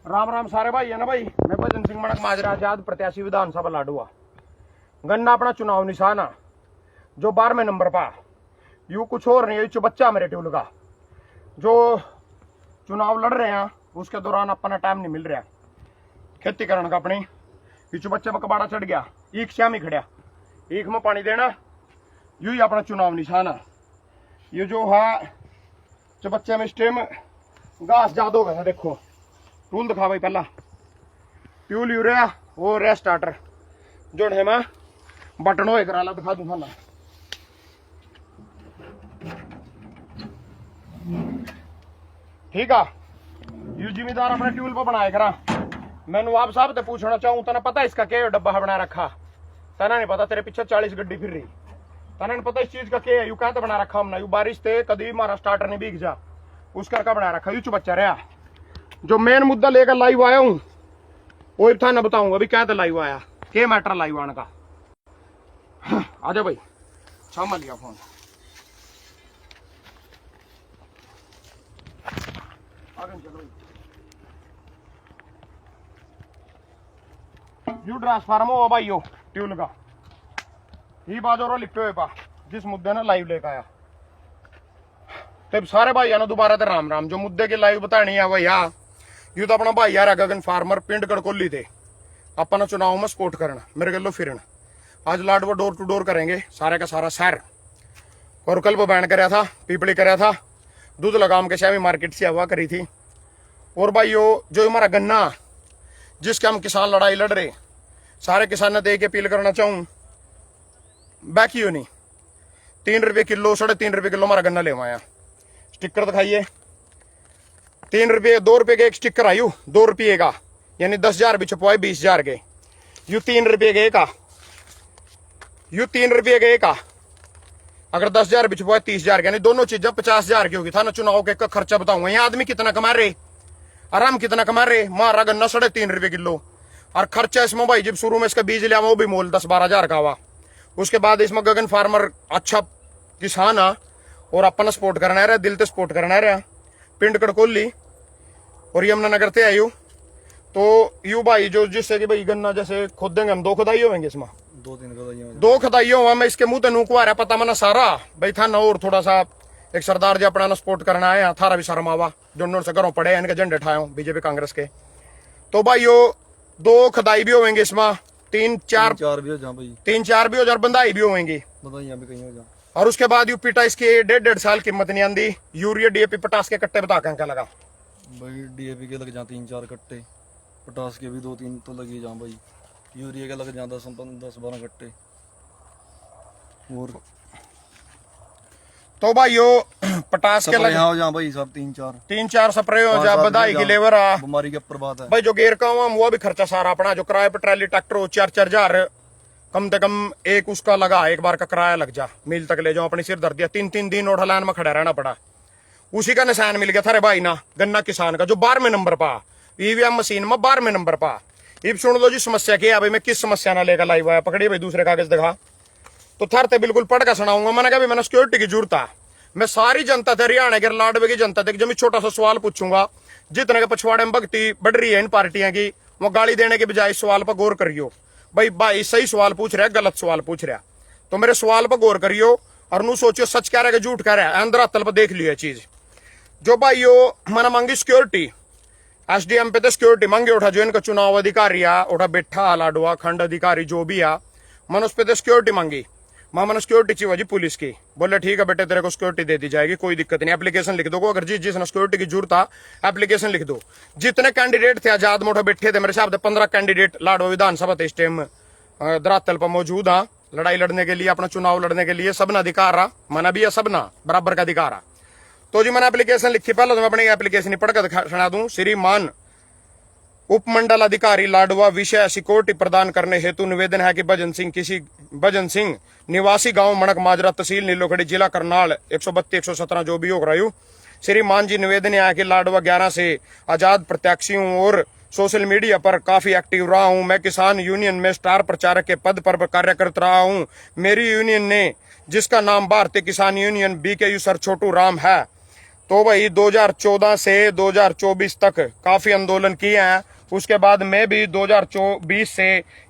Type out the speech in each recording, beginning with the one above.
राम राम सारे भाई है ना भाई। मैं भजन सिंह मणक माजरा आजाद प्रत्याशी विधानसभा लाडुआ। गन्ना अपना चुनाव निशाना जो 12वें नंबर पा यू कुछ और नहीं है। जो बच्चा मेरे ट्यूल का जो चुनाव लड़ रहे हैं उसके दौरान अपना टाइम नहीं मिल रहा खेती करने का। अपनी पीछे बच्चे पर कबाड़ा चढ़ गया, ईख श्याम ही खड़ा, ईख में पानी देना यू ही अपना चुनाव निशाना। ये जो है जो बच्चे में इस टाइम घास ज्यादा हो गया। देखो टूल दिखा भाई, पहला ट्यूल यूरिया वो रे स्टार्टर जो है मैं बटन हो करा ला दिखा दूंगा ना। ठीक है, यू जिम्मेदार अपने ट्यूल पर बनाया करा। मैंने आप साहब से पूछना चाहूँ तना पता इसका क्या डब्बा है बना रखा? तना नहीं पता, तेरे पीछे 40 गड्डी फिर रही। तना नहीं पता इस चीज का क्या है? यू कहते बना रखा हमने, यू बारिश थे कभी हमारा स्टार्टर नहीं भीग जा उसका का बना रखा। यू बच्चा रहा जो मेन मुद्दा लेकर लाइव आया हूँ वो था ना बताऊंगा अभी क्या लाइव आया क्या मैटर लाइव आने का। आजा भाई छामा लिया फोन। यू ट्रांसफार्मर हो भाई यो ट्यूल का ही बाजो रो लिपटे हुए पा जिस मुद्दे ने लाइव लेकर आया। तब सारे भाई ना दोबारा तो राम राम। जो मुद्दे की लाइव बतानी है भैया यू तो अपना भाई यार गगन फार्मर पिंड कड़कोली थे अपना चुनाव में सपोर्ट करना मेरे गलो फिरन। आज लाडवा डोर टू डोर करेंगे सारे का सारा शहर। और कल वो बैन कराया था, पीपली कराया था, दूध लगाम के शामी मार्केट से हवा करी थी। और भाई जो हमारा गन्ना जिसके हम किसान लड़ाई लड़ रहे सारे किसान ने दे के अपील करना चाहूँ बाकी हो नहीं 3 रुपये किलो 3.5 रुपये किलो हमारा गन्ना ले आया। स्टिकर दिखाइए 3 रुपये 2 रुपये के एक स्टिकर आयु 2 रुपये का यानी 10,000 भी छपवाए 20,000 के। यू 3 रुपये के का यू 3 रुपये के का अगर 10,000 भी छपवाए 30,000 के यानी दोनों चीजें 50,000 की होगी। था ना चुनाव के खर्चा बताऊंगा। यहाँ आदमी कितना कमा रहे आराम कितना कमा रहे। मारा गन्ना 3.5 रुपये किलो और खर्चा इसमें भाई जब शुरू में इसका बीज लिया वो भी मोल 10-12,000 का हुआ। उसके बाद इसमें गगन फार्मर अच्छा किसान आ और अपना सपोर्ट करना रहा दिल से सपोर्ट करना रहा पिंड कड़कोली और यमुनानगर से आयु। तो यू भाई जो जिससे कि भाई गन्ना जैसे खोद देंगे हम 2 खुदाई होंगे इसमें 2 खुदाई हुआ। मैं इसके मुंह तक आ रहा पता मना सारा भाई था ना। और थोड़ा सा एक सरदार जी अपना सपोर्ट करना है थारा भी शर्म आवा जो से घरों पड़े इनके झंडे ठाए बीजेपी कांग्रेस के। तो भाई यो 2 खुदाई भी होंगे इसमें 3-4 भी हो जा बंदाई भी होंगी और उसके बाद यू पिटा इसकी 1.5 साल कीमत नहीं आंदी। यूरिया डीएपी पटास के कट्टे बता क्या लगा भाई? डीएपी के लग जा 3-4 कट्टे, पटास के भी 2-3 तो लगे जा भाई, यूरिया के लग जा 10-12 कट्टे। और तो भाई यो पटास के लग हो जा भाई सब 3-4 स्प्रे हो जा बधाई की लेवर आ बीमारी के ऊपर बात है भाई। जो गेर का हुआ वो भी खर्चा सारा अपना जो किराए पर ट्रैली ट्रैक्टर हो 4-4 हजार कम से कम एक उसका लगा एक बार का किराया लग जा मिल तक ले जाओ अपनी सिर दर्द दिया 3-3 दिन और लाइन में खड़ा रहना पड़ा। उसी का निशान मिल गया था रे भाई ना गन्ना किसान का जो 12वें नंबर पा ईवीएम मशीन में 12वें नंबर पा। अब सुन लो जी समस्या क्या है भाई। मैं किस समस्या ना लेकर लाइव आया पकड़िए भाई दूसरे कागज दिखा तो थरते बिल्कुल पढ़ कर सुनाऊंगा। मैंने कहा मैंने सिक्योरिटी की जरूरत है। मैं सारी जनता थे हरियाणा के लाडवे की जनता थे जब छोटा सा सवाल पूछूंगा जितने के पछवाड़े में भक्ति बढ़ रही है इन पार्टियां की वो गाली देने के बजाय इस सवाल पर गौर करियो। भाई सही सवाल पूछ रहा है गलत सवाल पूछ रहा तो मेरे सवाल पर गौर करियो और नू सोचियो सच कह रहा है झूठ कह रहा है अंदर तल पर देख लियो चीज। जो भाई यो मैंने मांगी सिक्योरिटी एसडीएम पे तो सिक्योरिटी मांगी उठा जो इनका चुनाव अधिकारी आ उठा बैठा लाडवा खंड अधिकारी जो भी आ मैंने उस पर तो सिक्योरिटी मांगी। मैंने सिक्योरिटी चाहिए जी पुलिस की। बोले ठीक है बेटे तेरे को सिक्योरिटी दे दी जाएगी कोई दिक्कत नहीं। एप्लीकेशन लिख दो अगर जिसने सिक्योरिटी की जरूरत था एप्लीकेशन लिख दो। जितने कैंडिडेट थे आजाद मोटा बैठे थे मेरे साहब 15 कैंडिडेट लाडवा विधानसभा थे इस टाइम धरातल पर मौजूद हाँ लड़ाई लड़ने के लिए अपना चुनाव लड़ने के लिए सबना अधिकार रहा मना भी है सबना बराबर का अधिकार है। तो जी मैंने एप्लीकेशन लिखी पहले तो मैं अपनी एप्लीकेशन पढ़कर सुना दूं। श्रीमान उपमंडल अधिकारी लाडवा विषय सिक्योरिटी प्रदान करने हेतु निवेदन है कि भजन सिंह निवासी गांव मणक माजरा तहसील नीलोखड़ी जिला करनाल 132-117 जो भी हो रहा हूँ। श्रीमान जी निवेदन है कि लाडवा 11 से आजाद प्रत्याशी हूँ और सोशल मीडिया पर काफी एक्टिव रहा हूँ। मैं किसान यूनियन में स्टार प्रचारक के पद पर कार्य करता रहा हूँ। मेरी यूनियन ने जिसका नाम भारतीय किसान union BKU sir Chhotu Ram है तो भाई 2014 से 2024 तक काफी आंदोलन किए हैं। उसके बाद मैं भी 2020 से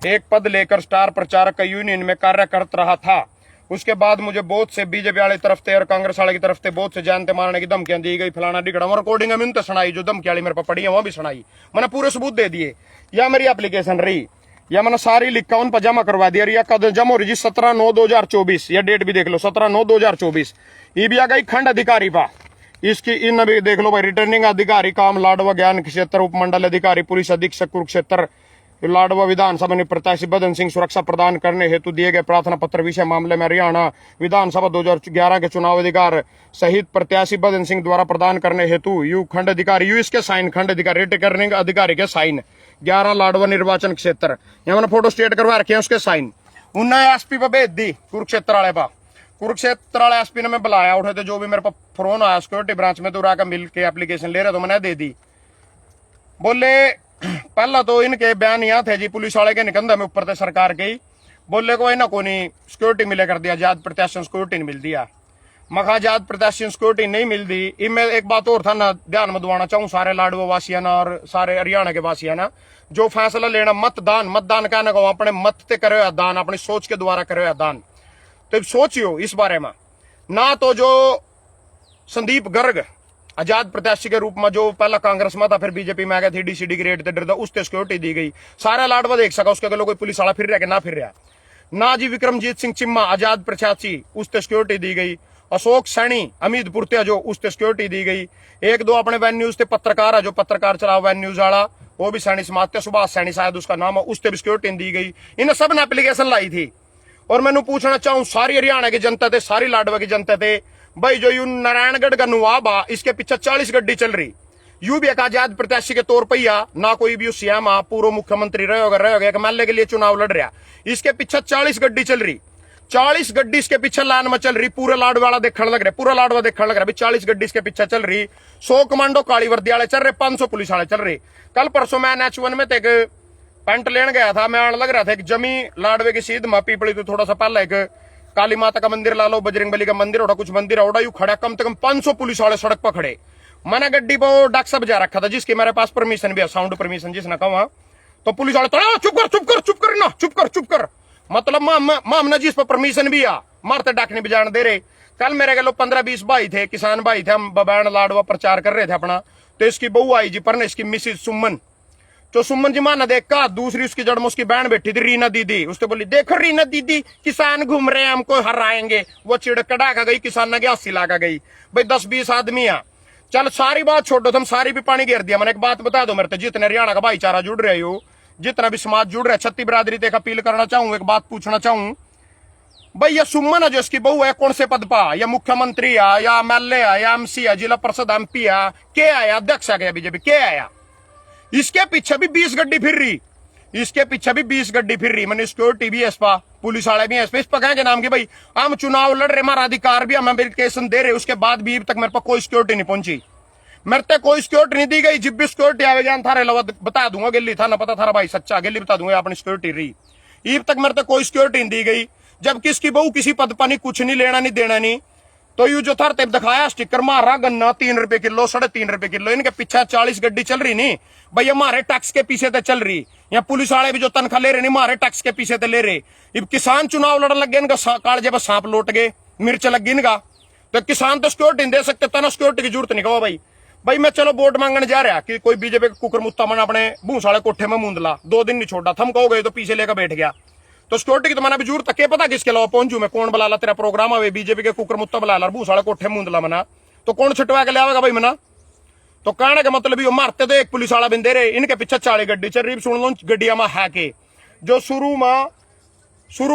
एक पद लेकर स्टार प्रचारक का यूनियन में कार्य करता रहा था। उसके बाद मुझे बहुत से बीजेपी वाले तरफ से और कांग्रेस वाले की तरफ से बहुत से जानते मारने की धमकियां दी गई, फलाना डिगड़ा। और रिकॉर्डिंग में तो सुनाई, जो धमकी वाली मेरे पास पड़ी है वो भी सुनाई, मैंने पूरे सबूत दे दिए। या मेरी एप्लीकेशन रही, या मैंने सारी लिखा उन पर जमा करवा दिया। या कद जमा हो रही 17/9/2024, या डेट भी देख लो 17/9/2024। ये भी आ गई खंड अधिकारी पा, इसकी इन भी देख लो भाई। रिटर्निंग अधिकारी काम लाडवा ज्ञान क्षेत्र, उपमंडल अधिकारी पुलिस अधीक्षक कुरुक्षेत्र लाडवा विधानसभा ने प्रत्याशी बदन सिंह सुरक्षा प्रदान करने हेतु दिए गए प्रार्थना पत्र विषय मामले में हरियाणा विधानसभा 2011 के चुनाव अधिकार सहित प्रत्याशी बदन सिंह द्वारा प्रदान करने हेतु यू खंड अधिकारी यू इसके साइन खंड अधिकारी रिटर्निंग अधिकारी के साइन 11 लाडवा निर्वाचन क्षेत्र, यहाँ मैंने फोटो स्टेट करवा रखे हैं उसके साइन। उन्हें एसपी पर भेज दी कुरुक्षेत्र वाले पा। कुरुक्षेत्र वाले एसपी ने मैं बुलाया, उठे थे जो भी मेरे पास फोन आया सिक्योरिटी ब्रांच में, तो आकर मिल के एप्लीकेशन ले रहे तो मैंने दे दी। बोले पहला तो इनके बयान यहाँ थे जी, पुलिस वाले के निकंधा में ऊपर थे सरकार के ही। बोले को ना को नहीं सिक्योरिटी मिले कर दिया, जात प्रत्याशी सिक्योरिटी नहीं मिल दिया। मखा जात प्रत्याशी सिक्योरिटी नहीं मिल दी। इनमें एक बात और था ना, ध्यान में दुआना चाहूँ सारे लाडवा वासिया ना और सारे हरियाणा के वासिया ना, जो फैसला लेना मतदान कहने को अपने मत से करे दान, अपनी सोच के द्वारा करे दान। तो सोचियो इस बारे में ना, तो जो संदीप गर्ग आजाद प्रत्याशी के रूप में जो पहला कांग्रेस में था, फिर बीजेपी में आ गया थी, डीसीडी ग्रेड थे डरदा, उससे सिक्योरिटी दी गई। सारा लाडवा देख सका, उसके अगले कोई पुलिस वाला फिर रहा कि ना फिर रहा ना जी। विक्रमजीत सिंह चिम्मा आजाद प्रत्याशी, उससे सिक्योरिटी दी गई। अशोक सैनी अमित पुरतिया जो, उससे सिक्योरिटी दी गई। एक दो अपने वैन न्यूज थे पत्रकार है, जो पत्रकार चला वैन न्यूज वाला, वो भी सैनी समाज थे, सुभाष सैनी शायद उसका नाम है, उससे भी सिक्योरिटी दी गई। इन सब ने एप्लीकेशन लाई थी। और मैंने पूछना चाहूं सारी हरियाणा की जनता थे, सारी लाडवा की जनता थे भाई, जो यू नारायणगढ़ का नुआब आ, इसके पीछे 40 गड्डी चल रही। यू भी एक आजाद प्रत्याशी के तौर पर ना कोई भी सीएम आ, पूर्व मुख्यमंत्री रहे होगा एक एमएलए के लिए चुनाव लड़ रहा, इसके पीछे 40 गड्डी चल रही। 40 गड्डी इसके पीछे लाइन में चल रही, पूरा लाडवाड़ा देखने लग रहा, पूरा लाडवा देखने लग रहा। 40 गड्डी इसके पीछे चल रही। 100 कमांडो काली वर्दी वाले चल रहे, 500 पुलिस वाले चल रहे। कल परसों मैं NH1 में एक पेंट लेने गया था, मैं आने लग रहा था एक जमी लाडवे की सीध में पीपड़ी तो थोड़ा सा पहले एक काली माता का मंदिर ला लो, बजरंग बली का मंदिर उड़ा, कुछ मंदिर उड़ा, यू खड़ा कम से कम 500 पुलिस वाले सड़क पर खड़े। मैंने गड्डी पर डॉक्टर साहब जा रखा था, जिसकी मेरे पास परमिशन भी है, साउंड परमिशन जिसने कहा। तो पुलिस वाले तो चुप कर चुप कर चुप कर ना, चुप कर चुप कर, मतलब मामना जिस पर परमिशन भी आ, मारते डाक नहीं बजाने दे रहे। कल मेरे के लोग 15-20 भाई थे, किसान भाई थे, हम बबैन लाडवा प्रचार कर रहे थे अपना। तो इसकी बहू आई जी पर, इसकी मिसिज सुमन, तो सुमन जी माना देखा, दूसरी उसकी जड़ में उसकी बहन बैठी थी रीना दीदी, उसने बोली देखो रीना दीदी किसान घूम रहे हैं, हमको हराएंगे। वो चिड़कड़ा का गई, किसान ने गया सिला का गई। भाई 10-20 आदमी आ, चल सारी बात छोड़ो, तुम सारी भी पानी घेर दिया। मैंने एक बात बता दो, मेरे तो जितने हरियाणा का भाईचारा जुड़ रहे हो, जितना भी समाज जुड़ रहा है, छत्ती बिरादरी तक अपील करना चाहूँ, एक बात पूछना चाहूँ। भाई ये सुमन है जो इसकी बहू है, कौन से पद पा, या मुख्यमंत्री है, या एमएलए है, या एमसी है, जिला परिषद MP है, क्या आया, अध्यक्ष आ गया बीजेपी, क्या आया। इसके पीछे भी 20 गड्डी फिर रही, इसके पीछे भी 20 गड्डी फिर रही। मैंने सिक्योरिटी भी है, पुलिस वाले भी है इस पर कहेंगे नाम के भाई हम चुनाव लड़ रहे, हमारा अधिकार भी हम एप्लीकेशन दे रहे, उसके बाद भी अभी तक मेरे पास कोई सिक्योरिटी नहीं पहुंची, मेरे तक कोई सिक्योरिटी नहीं दी गई। जब भी सिक्योरिटी आवेगा थारे लवा बता दूंगा, गिल्ली था ना पता थारा भाई सच्चा, गिल्ली बता दूंगा अपनी सिक्योरिटी रही। अभी तक मेरे तक कोई सिक्योरिटी नहीं दी गई, जब किसकी बहू किसी पद पर नहीं, कुछ नहीं लेना नहीं देना नहीं। तो यू जो था तब दिखाया स्टिकर मारा गन्ना 3 रुपए किलो, 3.5 रुपए किलो, इनके पीछे 40 गड्डी चल रही नहीं भाई, हमारे टैक्स के पीछे तो चल रही। या पुलिस वाले भी जो तनख्वाह ले रहे नहीं, हमारे टैक्स के पीछे तो ले रहे। अब किसान चुनाव लड़न लग गए, इनका कालजे पर सांप लौट गए, मिर्च लग गई इनका। तो किसान तो सिक्योरिटी नहीं दे सकते, तना सिक्योरिटी की जरूरत नहीं कहो भाई मैं चलो वोट मांगने जा रहा कि कोई बीजेपी का कुकर मुत्ता मन अपने भूसाले कोठे में मूंदला, 2 दिन नहीं छोड़ा, थम कहो गए तो पीछे लेकर बैठ गया। तो सिक्योरिटी की तुम्हारा भी जरूरत है, पता किसके अलावा पहुंचू मैं, कौन बुला ला तेरा प्रोग्राम है बीजेपी के कुकर मुत्ता बुला ला, भूसाले कोठे मूंदला मना, तो कौन छुटवा के ले आवेगा भाई मना। तो कहने का मतलब ये मारते तो एक पुलिस वाला बिंदे रहे, इनके पीछे 40 गड्डी चल रही। सुन लो गड्डिया में है के जो शुरू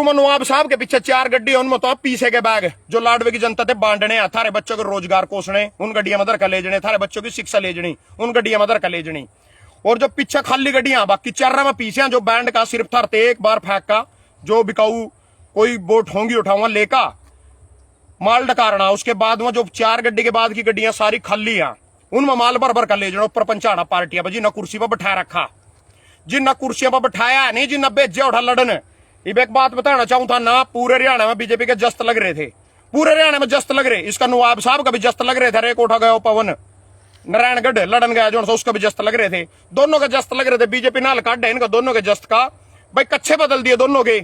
में नवाब साहब के पीछे 4 गड्डी, उनमें तो पीछे के बैग जो लाडवे की जनता थे बांटने, थारे बच्चों को रोजगार कोसने, उन गड्डिया मदर का ले जने, थारे बच्चों की शिक्षा ले जनी, उन गड्डिया मदर का ले जनी। और जो पीछे खाली गड्डियां बाकी 4 में पीछे जो बैंड का सिर्फ थारते एक बार फेंक का, जो बिकाऊ कोई बोट होंगी उठाऊंगा लेका माल डकारना, उसके बाद में जो 4 गड्डी के बाद की गड्डियां सारी खाली हैं, उनमें माल भर कर ले जाना। ऊपर पंचाना पार्टियां जिन्हें कुर्सी पर बैठा रखा, जिन्हें कुर्सियों पर बैठाया नहीं, जिन्हें बेचे उठा लड़न। अब एक बात बताना चाहूँ था ना, पूरे हरियाणा में बीजेपी के जस्त लग रहे थे, पूरे हरियाणा में जस्त लग रहे। इसका नवाब साहब का भी जस्त लग रहे थे। रे कोठा गया पवन नारायणगढ़ लड़न गया जो उसका भी जस्त लग रहे थे। दोनों के जस्त लग रहे थे। बीजेपी नाल काट है इनका दोनों के जस्त का। भाई कच्छे बदल दिए दोनों के।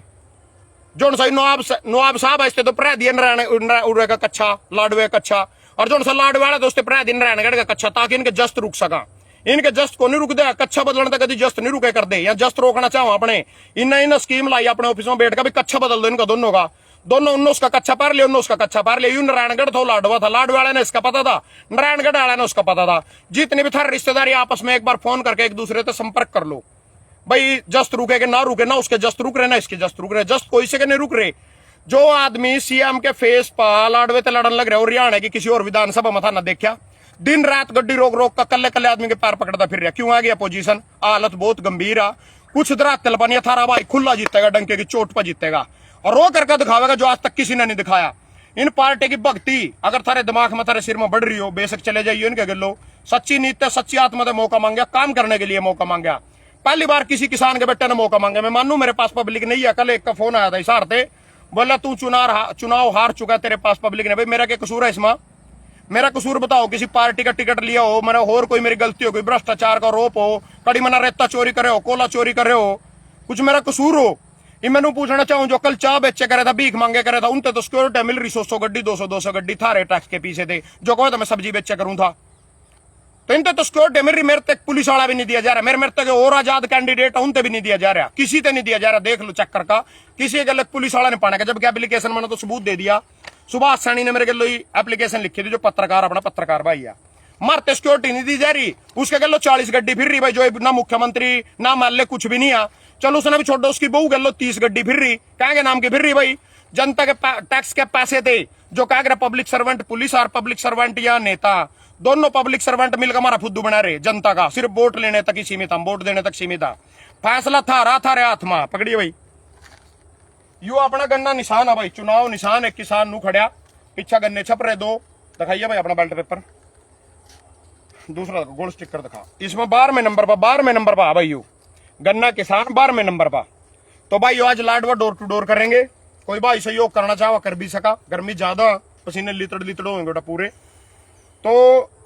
जो सही नवाब साहब ऐसे तो प्रा दिया नारायण का कच्छा लाडवे कच्छा, और जो सा लाडवे वाला दोस्त प्रा दिया नारायणगढ़ का कच्छा, ताकि इनके जस्त रुक सका। इनके जस्त को नहीं रुक दे। कच्छा बदलने तक कभी जस्त नहीं रुके कर दे, या जस्त रोकना चाहो अपने इन स्कीम लाई अपने ऑफिस में बैठ कर भी कच्छा बदल दो इनका दोनों का। दोनों उन्होंने उसका कच्चा पार लिया, उन्होंने उसका कच्चा पार लिया। यूं नारायणगढ़ था लाडवा था, लाडवा वाले ने इसका पता था, नारायणगढ़ वाले ने उसका पता था। जितने भी थारे रिश्तेदारी आपस में एक बार फोन करके एक दूसरे से संपर्क कर लो। भाई जस्त रुके के ना रुके, ना उसके जस्त रुक रहे ना इसके जस्त रुक रहे। जस्त कोई से के नहीं रुक रहे। जो आदमी सीएम के फेस पर लाडवे ते लड़न लग रहे और हरियाणा की किसी और विधानसभा में था ना देखा, दिन रात गड्डी रोक रोक का कल्ले कल्ले आदमी के पैर पकड़ता फिर रहा। क्यों आ गया पोजीशन? हालत बहुत गंभीर है। कुछ धरातल बनिया थारा भाई खुला जीतेगा, डंके की चोट पर जीतेगा और रो करके दिखावेगा जो आज तक किसी ने नहीं दिखाया। इन पार्टी की भक्ति अगर थारे दिमाग में थारे सिर में बढ़ रही हो, बेशक चले जाइए इनके गलो। सच्ची नीति सच्ची आत्मा ने मौका मांगा, काम करने के लिए मौका मांगा। पहली बार किसी किसान के बेटे ने मौका मांगा। मैं मानू मेरे पास पब्लिक नहीं है। कल एक का फोन आया था इशार थे, बोला तू चुनाव हार चुका है, तेरे पास पब्लिक ने। भाई मेरा क्या कसूर है इसमें? मेरा कसूर बताओ। किसी पार्टी का टिकट लिया हो, मेरा और कोई मेरी गलती हो, कोई भ्रष्टाचार का आरोप हो, कड़ी मना रेता चोरी करे हो, कोला चोरी करे हो, कुछ मेरा कसूर हो, ये मैंने पूछना चाहूं। जो कल चाह बेचे करे था, भीख मांगे करे था, उनते तो सिक्योरिटी मिल रही 100 गड्डी 200 गड्डी थारे टैक्स के पीछे थे। जो कहो था मैं सब्जी बेचे करूं था, तो इनते तो सिक्योरिटी मिल रही। मेरे तक पुलिस वाला भी नहीं दिया जा रहा। मेरे तक और आजाद कैंडिडेट है उनते भी नहीं दिया जा रहा, किसी से नहीं दिया जा रहा। देख लो चक्कर का, किसी के अलग पुलिस वाला ने पाने का। जबकि एप्लीकेशन मैंने तो सबूत दे दिया। सुभाष सैनी ने मेरे गलो एप्लीकेशन लिखी थी, जो पत्रकार अपना पत्रकार भाई है। मारते सिक्योरिटी नहीं दी जा रही, उसके गलो 40 गड्डी फिर रही भाई। जो ना मुख्यमंत्री ना मान ले कुछ भी नहीं है। चलो उसने भी छोड़ो, उसकी बहू गलो 30 गड्डी फिर रही, क्या के नाम की फिर रही भाई? जनता के टैक्स के पैसे थे जो क्या पब्लिक सर्वेंट, पुलिस और पब्लिक सर्वेंट या नेता दोनों पब्लिक सर्वेंट मिलकर हमारा फुद्दू बना रहे जनता का। सिर्फ वोट लेने तक ही सीमित, हम वोट देने तक सीमित था। फैसला था रहा था रे हाथ में पकड़िए भाई। यू अपना गन्ना निशान है भाई, चुनाव निशान। एक किसान नू खड़ा पीछा गन्ने छप रहे दो, दिखाइए भाई अपना बेल्ट पेपर। दूसरा गोल्ड स्टिकर दिखा, इसमें 12वें नंबर पर, 12वें नंबर पर भाई यू गन्ना किसान 12वें नंबर पर। तो भाई आज लाडवा डोर टू डोर करेंगे। कोई भाई सहयोग करना चाहो कर भी सका, गर्मी ज्यादा पसीने लितड़ लितड़ होंगे पूरे। तो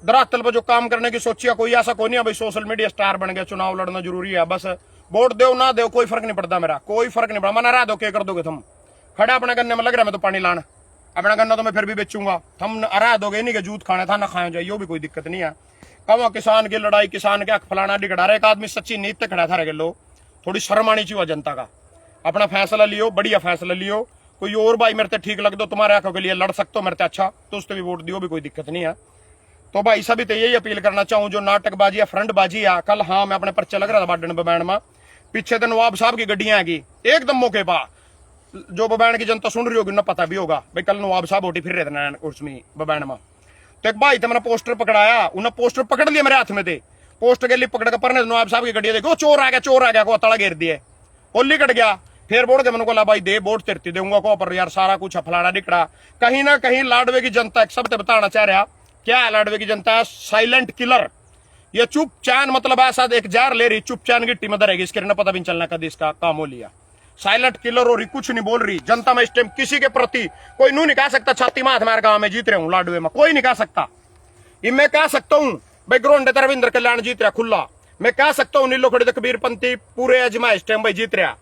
धरातल पर जो काम करने की सोचिया, कोई ऐसा कोई नहीं है भाई सोशल मीडिया स्टार बन गया, चुनाव लड़ना जरूरी है। बस वोट दो ना दो कोई फर्क नहीं पड़ता, मेरा कोई फर्क नहीं पड़ता। मना रहा दो क्या कर दोगे तुम? खड़ा अपने गन्ने में लग रहा है मैं तो पानी लाना, अपना गन्ना तो मैं फिर भी बेचूंगा। तुम अरा दोगे नहीं कि जूत खाना था ना खाया जाए, यो भी कोई दिक्कत नहीं है। कहो किसान की लड़ाई, किसान के फलाना डिगड़ा रहा। एक आदमी सच्ची नीत तक खड़ा था रे लो, थोड़ी शर्म आनी चाहिए जनता का। अपना फैसला लियो, बढ़िया फैसला लियो। कोई और भाई मेरे ठीक लग दो, तुम्हारे आंखों के लिए लड़ सकते हो मेरे अच्छा, तो उस पर भी वोट दियो, भी कोई दिक्कत नहीं है। तो भाई सभी तो यही अपील करना चाहूँ, जो नाटकबाजी है फ्रंटबाजी है। कल हाँ मैं अपने पर्चे लग रहा था बाडन बबैन में, पीछे तो नवाब साहब की गड्डियां आएगी एकदम मौके पा। जो बबैन की जनता सुन रही होगी ना पता भी होगा भाई, कल नवाब साहब होटी फिर रहे थे उसमें बबैन में। तो एक भाई थे मैंने पोस्टर पकड़ाया, उन्हें पोस्टर पकड़ लिया मेरे हाथ में थे। पोस्टर के लिए पकड़ कर परने नवाब साहब की गड्डी देखो, चोर आ गया को तड़ा घेर दिए, ओली कट गया। फिर बोल के मैंने बोला भाई दे वोट तिरती दूंगा को पर यार सारा कुछ फलाना दिखड़ा। कहीं ना कहीं लाडवे की जनता एक शब्द बताना चाह रहा, क्या है लाडवे की जनता? Silent killer. ये चुप चैन मतलब ऐसा एक जार ले रही, चुप चैन गिट्टी में रहेगी, इसके पता भी चलना कभी इसका काम हो लिया। साइलेंट किलर हो रही, कुछ नहीं बोल रही जनता में इस टाइम। किसी के प्रति कोई नू नहीं कह सकता छाती माथ मार गांव में जीत रहे हूं लाडवे में, कोई नहीं कह सकता। ये मैं कह सकता हूं भाई ग्रोंडे रविंद्र कल्याण जीत रहा खुला, मैं कह सकता हूँ नीलो खड़ी कबीर पंथी पूरे अजमा इस टाइम भाई जीत रहा।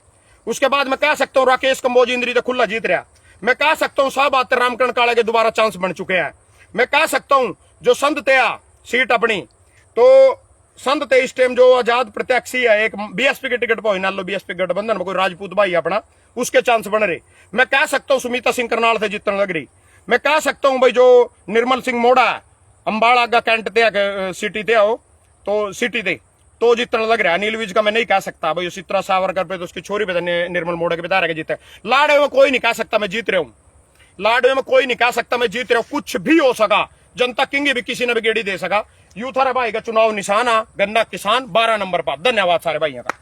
उसके बाद मैं कह सकता हूँ राकेश कंबोज इंद्री तो खुला जीत रहा। मैं कह सकता हूँ साहब आते रामकरण काले के दोबारा चांस बन चुके हैं। मैं कह सकता हूँ जो संत तया सीट अपनी, तो संत ते इस टाइम जो आजाद प्रत्याशी है एक बीएसपी के टिकट पर नालो बीएसपी गठबंधन में कोई राजपूत भाई अपना, उसके चांस बन रहे। मैं कह सकता हूँ सुमिता सिंह करनाल से जीतने लग रही। मैं कह सकता हूँ भाई जो निर्मल सिंह मोड़ा अंबाला का कैंट थे सिटी थे हो तो सिटी थे तो जीतने लग रहा है। अनिल विज का मैं नहीं कह सकता भाई, चित्रा सावरकर पे तो उसकी छोरी पे निर्मल मोड़ा के बता रहे जीते। लाडवे में कोई नहीं कह सकता मैं जीत रहा हूँ, लाडवे में कोई नहीं कह सकता मैं जीत रहा हूँ। कुछ भी हो सका, जनता किंग भी किसी ने भी गेड़ी दे सका। यूथ भाई का चुनाव निशाना गन्ना किसान 12 नंबर पर। धन्यवाद सारे भाइयों का।